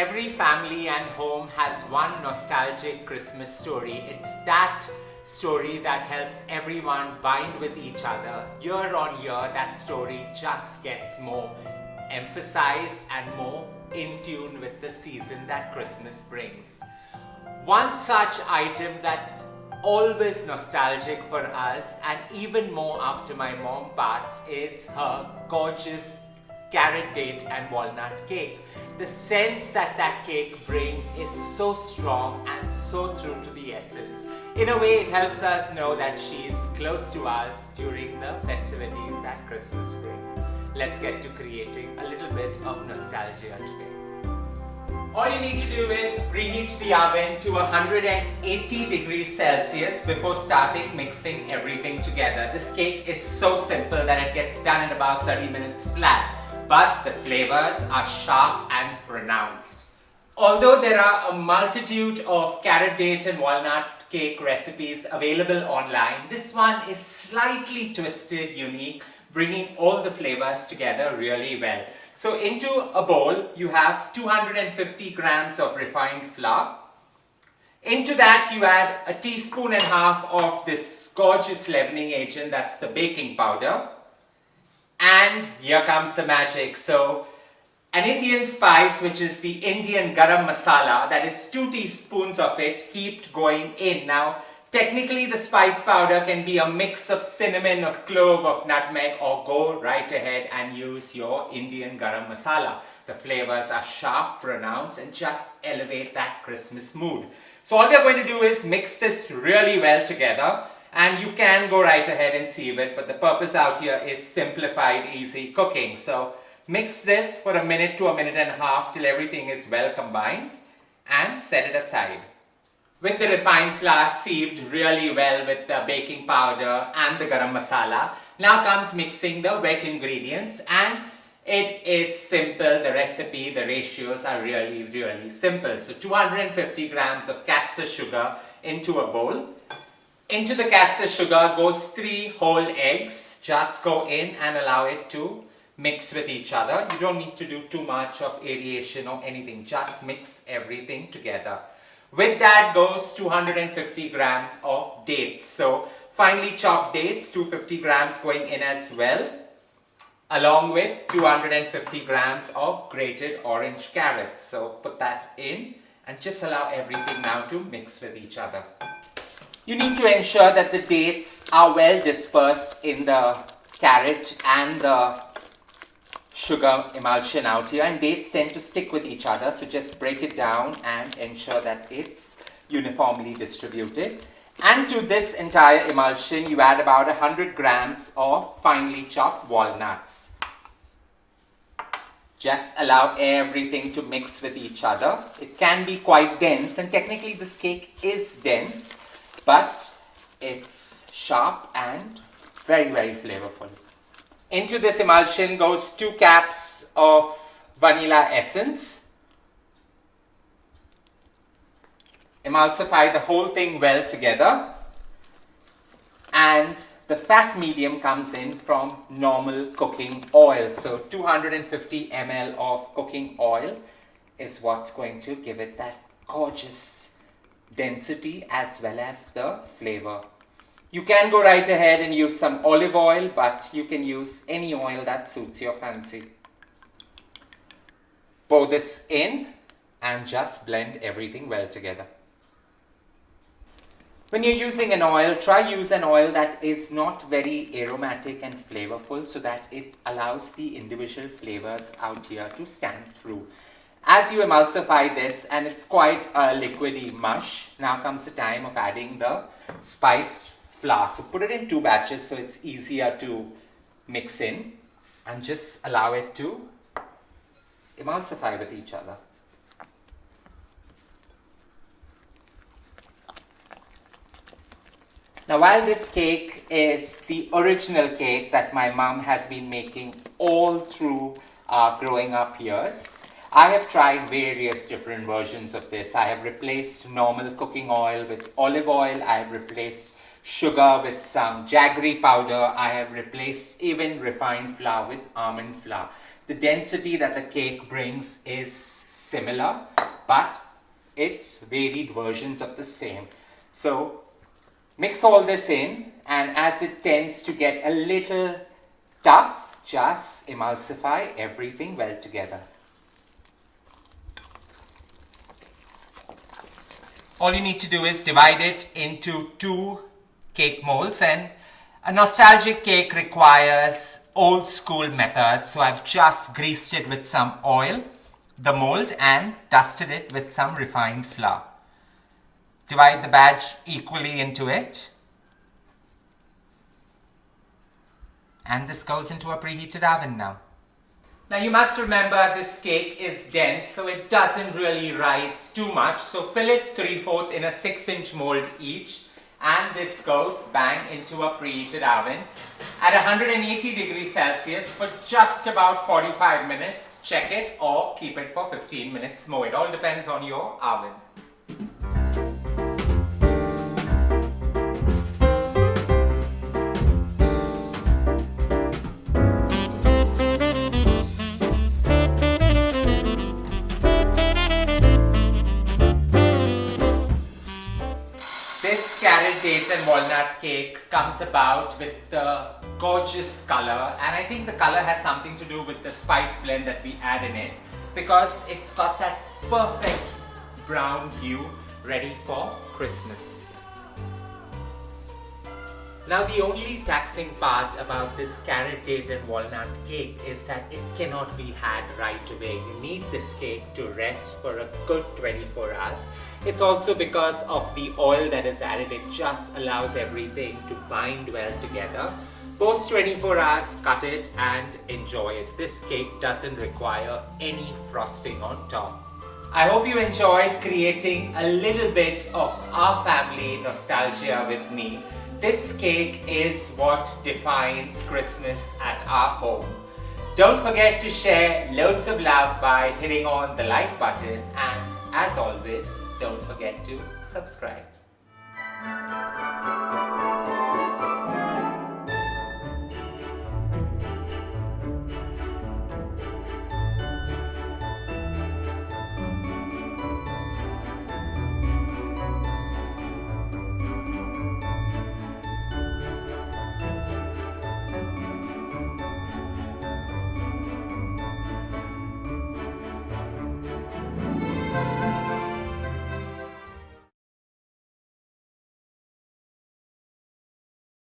Every family and home has one nostalgic Christmas story. It's that story that helps everyone bind with each other. Year on year, that story just gets more emphasized and more in tune with the season that Christmas brings. One such item that's always nostalgic for us, and even more after my mom passed, is her gorgeous carrot date and walnut cake. The sense that that cake brings is so strong and so true to the essence. In a way, it helps us know that she is close to us during the festivities that Christmas brings. Let's get to creating a little bit of nostalgia today. All you need to do is preheat the oven to 180 degrees Celsius before starting mixing everything together. This cake is so simple that it gets done in about 30 minutes flat, but the flavors are sharp and pronounced. Although there are a multitude of carrot date and walnut cake recipes available online, this one is slightly twisted, unique, bringing all the flavors together really well. So into a bowl, you have 250 grams of refined flour. Into that, you add a teaspoon and a half of this gorgeous leavening agent, that's the baking powder. And here comes the magic. So an Indian spice, which is the Indian Garam Masala, that is 2 teaspoons of it heaped going in. Now, technically the spice powder can be a mix of cinnamon, of clove, of nutmeg, or go right ahead and use your Indian Garam Masala. The flavors are sharp, pronounced, and just elevate that Christmas mood. So all we are going to do is mix this really well together. And you can go right ahead and sieve it, but the purpose out here is simplified, easy cooking. So mix this for a minute to a minute and a half till everything is well combined and set it aside. With the refined flour sieved really well with the baking powder and the garam masala, now comes mixing the wet ingredients, and it is simple. The recipe, the ratios are really simple. So 250 grams of caster sugar into a bowl. Into the caster sugar goes 3 whole eggs. Just go in and allow it to mix with each other. You don't need to do too much of aeration or anything. Just mix everything together. With that goes 250 grams of dates. So finely chopped dates, 250 grams going in as well, along with 250 grams of grated orange carrots. So put that in and just allow everything now to mix with each other. You need to ensure that the dates are well dispersed in the carrot and the sugar emulsion out here, and dates tend to stick with each other, so just break it down and ensure that it's uniformly distributed. And to this entire emulsion, you add about 100 grams of finely chopped walnuts. Just allow everything to mix with each other. It can be quite dense, and technically this cake is dense, but it's sharp and very flavorful. Into this emulsion goes 2 caps of vanilla essence. Emulsify the whole thing well together, and the fat medium comes in from normal cooking oil. So 250 ml of cooking oil is what's going to give it that gorgeous density as well as the flavor. You can go right ahead and use some olive oil, but you can use any oil that suits your fancy. Pour this in and just blend everything well together. When you're using an oil, try use an oil that is not very aromatic and flavorful, so that it allows the individual flavors out here to stand through. As you emulsify this, and it's quite a liquidy mush, now comes the time of adding the spiced flour. So put it in 2 batches so it's easier to mix in, and just allow it to emulsify with each other. Now, while this cake is the original cake that my mom has been making all through our growing up years, I have tried various different versions of this. I have replaced normal cooking oil with olive oil. I have replaced sugar with some jaggery powder. I have replaced even refined flour with almond flour. The density that the cake brings is similar, but it's varied versions of the same. So mix all this in, and as it tends to get a little tough, just emulsify everything well together. All you need to do is divide it into 2 cake molds, and a nostalgic cake requires old school methods. So I've just greased it with some oil, the mold, and dusted it with some refined flour. Divide the batch equally into it. And this goes into a preheated oven now. Now you must remember this cake is dense, so it doesn't really rise too much. So fill it 3/4 in a 6-inch mold each. And this goes bang into a preheated oven at 180 degrees Celsius for just about 45 minutes. Check it or keep it for 15 minutes more. It all depends on your oven. This carrot, date and walnut cake comes about with the gorgeous color, and I think the color has something to do with the spice blend that we add in it, because it's got that perfect brown hue ready for Christmas. Now the only taxing part about this carrot, date and walnut cake is that it cannot be had right away. You need this cake to rest for a good 24 hours. It's also because of the oil that is added. It just allows everything to bind well together. Post 24 hours, cut it and enjoy it. This cake doesn't require any frosting on top. I hope you enjoyed creating a little bit of our family nostalgia with me. This cake is what defines Christmas at our home. Don't forget to share loads of love by hitting on the like button, and as always, don't forget to subscribe.